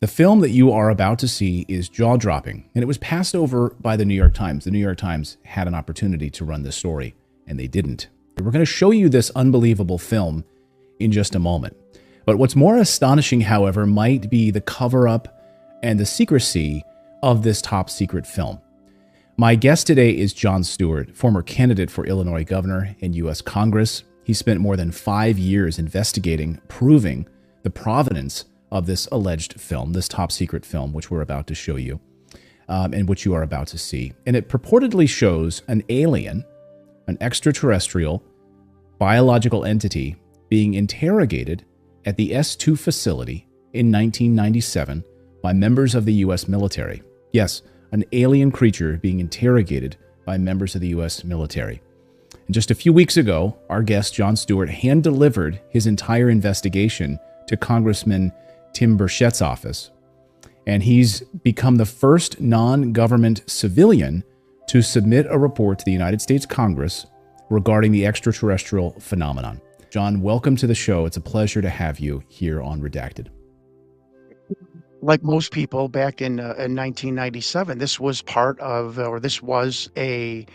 The film that you are about to see is jaw-dropping, and it was passed over by the New York Times. The New York Times had an opportunity to run this story, and they didn't. We're going to show you this unbelievable film in just a moment. But what's more astonishing, however, might be the cover-up and the secrecy of this top-secret film. My guest today is Jon Stewart, former candidate for Illinois governor and U.S. Congress. He spent more than 5 years investigating, proving the provenance of this alleged film, this top-secret film, which we're about to show you, and which you are about to see. And it purportedly shows an alien, an extraterrestrial, biological entity being interrogated at the S2 facility in 1997 by members of the U.S. military. Yes, an alien creature being interrogated by members of the U.S. military. And just a few weeks ago, our guest, Jon Stewart, hand-delivered his entire investigation to Congressman Tim Burchett's office, and he's become the first non-government civilian to submit a report to the United States Congress regarding the extraterrestrial phenomenon. Jon, welcome to the show. It's a pleasure to have you here on Redacted. Like most people back in 1997, this was part of, or this was a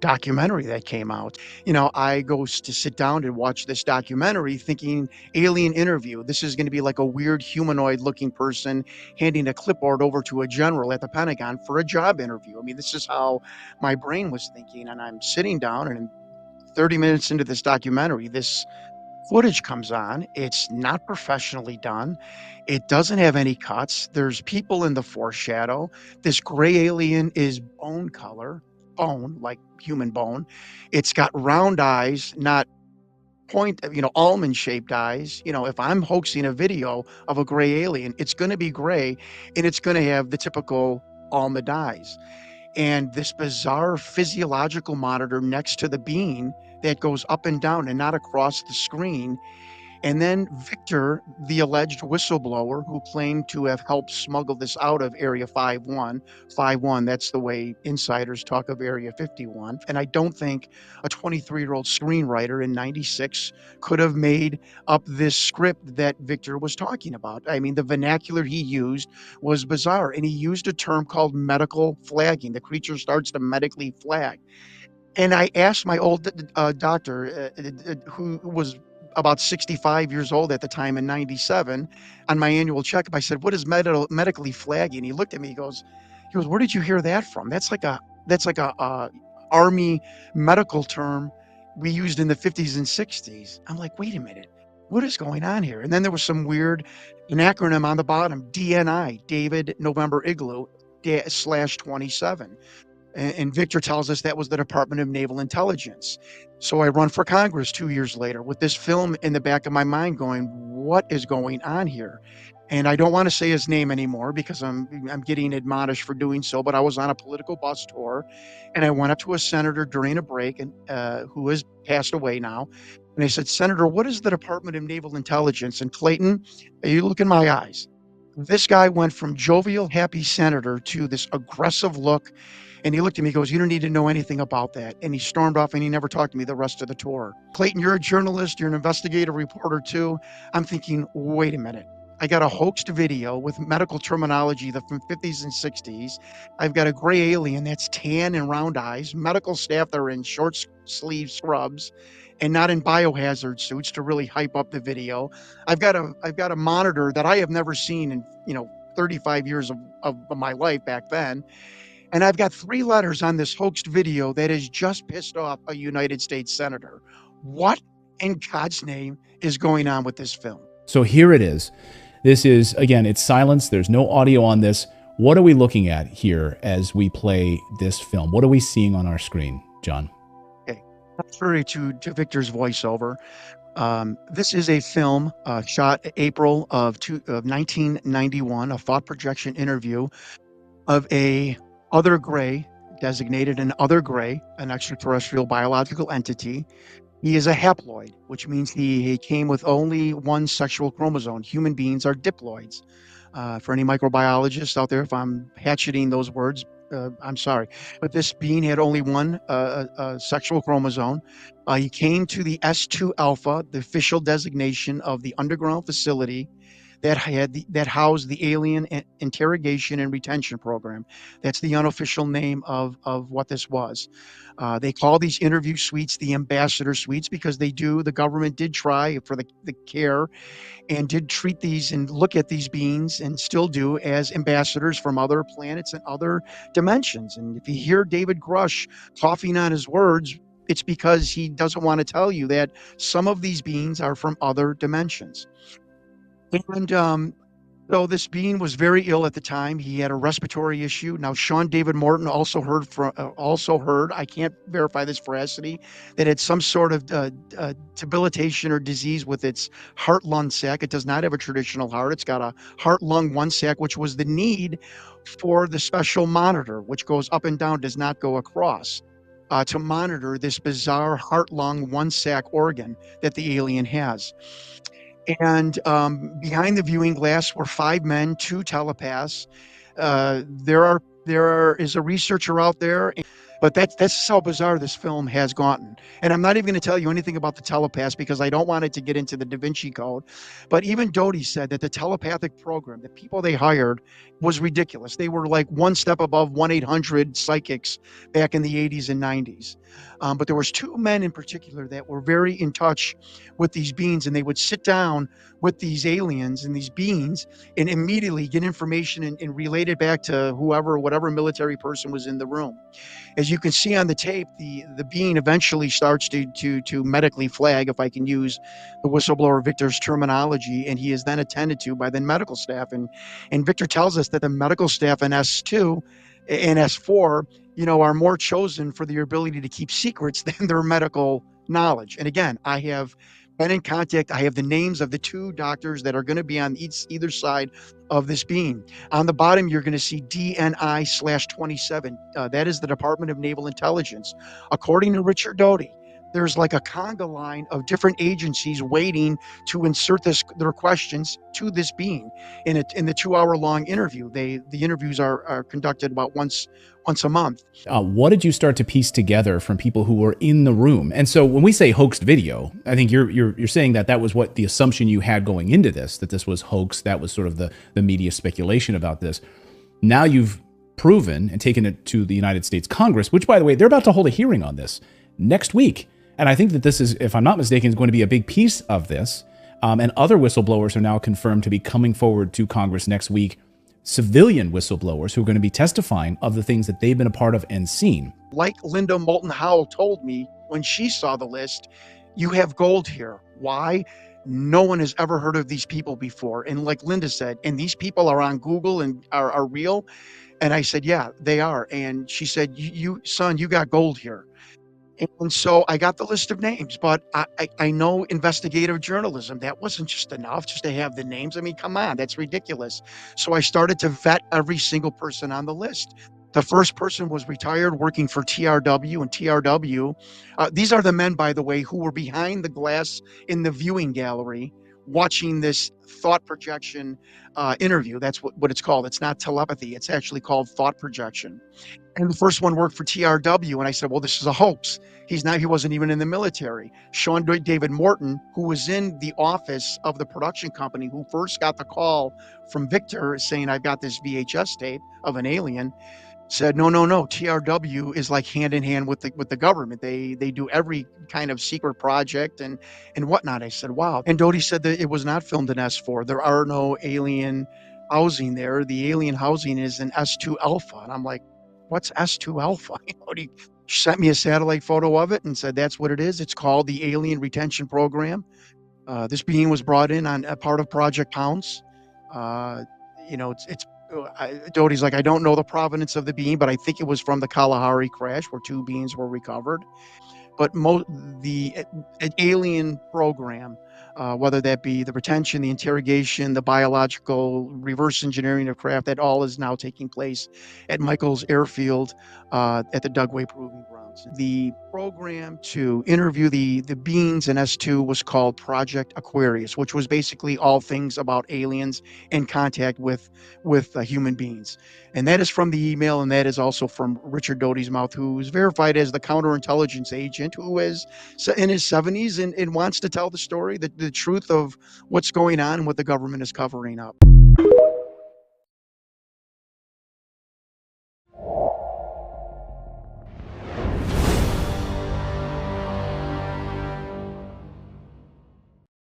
documentary that came out. I go to sit down and watch this documentary thinking alien interview. This is going to be like a weird humanoid looking person handing a clipboard over to a general at the Pentagon for a job interview. I mean, this is how my brain was thinking. And I'm sitting down, and 30 minutes into this documentary, this footage comes on. It's not professionally done. It doesn't have any cuts. There's people in the foreshadow. This gray alien is bone color, bone, like human bone. It's got round eyes, not almond-shaped eyes. If I'm hoaxing a video of a gray alien, it's going to be gray, and it's going to have the typical almond eyes. And this bizarre physiological monitor next to the bean that goes up and down and not across the screen. And then Victor, the alleged whistleblower who claimed to have helped smuggle this out of Area 51, that's the way insiders talk of Area 51. And I don't think a 23-year-old screenwriter in 96 could have made up this script that Victor was talking about. I mean, the vernacular he used was bizarre, and he used a term called medical flagging. The creature starts to medically flag. And I asked my old doctor, who was about 65 years old at the time in 97, on my annual checkup, I said, "What is medically flagging?" He looked at me, he goes, "Where did you hear that from? That's like a Army medical term we used in the 50s and 60s. I'm like, wait a minute, what is going on here? And then there was some weird, an acronym on the bottom, DNI, David November Igloo /27. And Victor tells us that was the Department of Naval Intelligence. So I run for Congress 2 years later with this film in the back of my mind going, what is going on here? And I don't want to say his name anymore because I'm getting admonished for doing so, but I was on a political bus tour, and I went up to a senator during a break, and who has passed away now. And I said, "Senator, what is the Department of Naval Intelligence?" And Clayton, you look in my eyes. This guy went from jovial, happy senator to this aggressive look. And he looked at me, goes, "You don't need to know anything about that." And he stormed off, and he never talked to me the rest of the tour. Clayton, you're a journalist. You're an investigative reporter too. I'm thinking, wait a minute. I got a hoaxed video with medical terminology from 50s and 60s. I've got a gray alien that's tan and round eyes, medical staff that are in short sleeve scrubs and not in biohazard suits to really hype up the video. I've got a monitor that I have never seen in 35 years of my life back then. And I've got 3 letters on this hoaxed video that has just pissed off a United States senator. What in God's name is going on with this film? So here it is. This is, again, it's silence. There's no audio on this. What are we looking at here as we play this film? What are we seeing on our screen, Jon? Okay, contrary to Victor's voiceover, this is a film shot April of 1991, a thought projection interview of a other gray, designated an other gray, an extraterrestrial biological entity. He is a haploid, which means he came with only one sexual chromosome. Human beings are diploids. For any microbiologists out there, if I'm hatcheting those words, I'm sorry. But this being had only one sexual chromosome. He came to the S2 alpha, the official designation of the underground facility that housed the alien interrogation and retention program. That's the unofficial name of what this was. They call these interview suites the ambassador suites because the government did try for the care and did treat these and look at these beings and still do as ambassadors from other planets and other dimensions. And if you hear David Grush coughing on his words, it's because he doesn't want to tell you that some of these beings are from other dimensions. And so this being was very ill at the time. He had a respiratory issue. Now, Sean David Morton also heard. I can't verify this veracity, that it's some sort of debilitation or disease with its heart-lung sac. It does not have a traditional heart. It's got a heart-lung one sac, which was the need for the special monitor, which goes up and down, does not go across, to monitor this bizarre heart-lung one sac organ that the alien has. And behind the viewing glass were 5 men, 2 telepaths. There is a researcher out there, but that's how bizarre this film has gotten. And I'm not even going to tell you anything about the telepaths because I don't want it to get into the Da Vinci Code. But even Doty said that the telepathic program, the people they hired, was ridiculous. They were like one step above 1-800 psychics back in the 80s and 90s. But there was 2 men in particular that were very in touch with these beings, and they would sit down with these aliens and these beings and immediately get information and relate it back to whatever military person was in the room. As you can see on the tape, the being eventually starts to medically flag, if I can use the whistleblower Victor's terminology, and he is then attended to by the medical staff. And Victor tells us that the medical staff in S2 and S4, are more chosen for their ability to keep secrets than their medical knowledge. And again, I have been in contact. I have the names of the 2 doctors that are going to be on either side of this beam. On the bottom, you're going to see DNI/27. That is the Department of Naval Intelligence. According to Richard Doty, there's like a conga line of different agencies waiting to insert their questions to this being in the 2-hour-long interview. The interviews are conducted about once a month. What did you start to piece together from people who were in the room? And so when we say hoaxed video, I think you're saying that was what the assumption you had going into this, that this was hoax. That was sort of the media speculation about this. Now you've proven and taken it to the United States Congress, which, by the way, they're about to hold a hearing on this next week. And I think that this is, if I'm not mistaken, is going to be a big piece of this. And other whistleblowers are now confirmed to be coming forward to Congress next week, civilian whistleblowers who are going to be testifying of the things that they've been a part of and seen. Like Linda Moulton Howell told me when she saw the list, you have gold here. Why? No one has ever heard of these people before. And like Linda said, and these people are on Google and are real. And I said, yeah, they are. And she said, son, you got gold here. And so I got the list of names, but I know investigative journalism. That wasn't just enough just to have the names. I mean, come on, that's ridiculous. So I started to vet every single person on the list. The first person was retired, working for TRW, and TRW. These are the men, by the way, who were behind the glass in the viewing gallery watching this thought projection interview. That's what it's called. It's not telepathy. It's actually called thought projection. And the first one worked for TRW. And I said, well, this is a hoax. He wasn't even in the military. Sean David Morton, who was in the office of the production company, who first got the call from Victor saying, I've got this VHS tape of an alien, said, no, TRW is like hand in hand with the government. They do every kind of secret project and whatnot. I said, wow. And Doty said that it was not filmed in S4. There are no alien housing there. The alien housing is in S2 Alpha. And I'm like, what's S2 Alpha? He sent me a satellite photo of it and said, that's what it is. It's called the Alien Retention Program. This being was brought in on a part of Project Pounce. Doty's like, I don't know the provenance of the being, but I think it was from the Kalahari crash where 2 beings were recovered. But the alien program, whether that be the retention, the interrogation, the biological reverse engineering of craft, that all is now taking place at Michael's Airfield at the Dugway Proving Grounds. The program to interview the beings in S2 was called Project Aquarius, which was basically all things about aliens in contact with human beings. And that is from the email, and that is also from Richard Doty's mouth, who is verified as the counterintelligence agent who is in his 70s and wants to tell the story, the truth of what's going on and what the government is covering up.